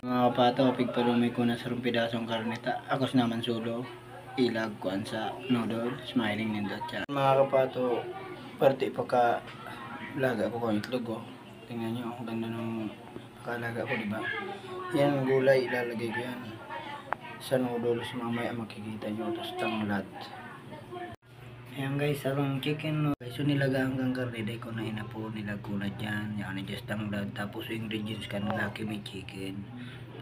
Mga kapato, pigpalumay ko na sa rumpidasong karneta. Akos naman sulo. Ilag kuan sa noodle. Smiling nindot siya. Mga kapato, parte pa ka laga ko kung itlog oh. Tingnan nyo, ang ganda ng kalaga ko, diba? Yan, gulay, ilalagay ko yan sa noodles. Mamaya makikita nyo, tapos tanglad. Ayan guys, sarong chicken no. So nilaga hanggang karne, day ko na inapo, nilag ko na dyan. Yan, just tanglad. Tapos yung ingredients ka nalaki may chicken.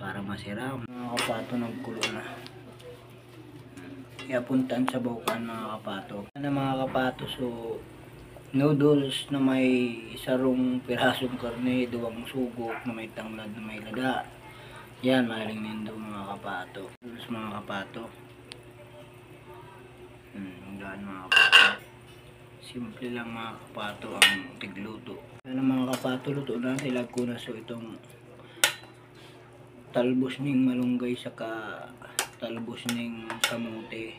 Para masira. Mga kapato, nagkulo na. Iapuntan sa bukan mga kapato. Ano mga kapato, so noodles na may sarong pirasong karne, duwang sugok na may tanglad na may lada. Yan, maling nindo mga kapato. Noodles mga kapato. Gaan mga kapato. Simple lang mga kapato ang tigluto. Ano mga kapato, luto na. Ilag ko na so itong talbos ning malunggay saka talbos ning kamote.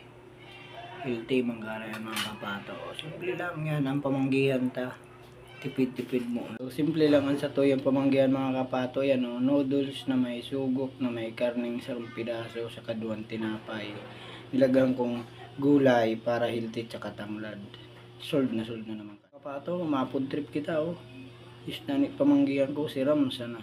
Healthy manggara yan mga kapato. Simple lang yan ang pamanggihan ta. Tipid-tipid mo. So, simple lang ang sa to yung pamanggihan mga kapato. Yan o, noodles na may sugok na may karning sarong pidaso sa kaduan tinapay. Nilagyan kong gulay para healthy tsaka tanglad. Sold na naman. Kapato, mapod trip kita oh. Is na pamanggihan ko si Ram sana.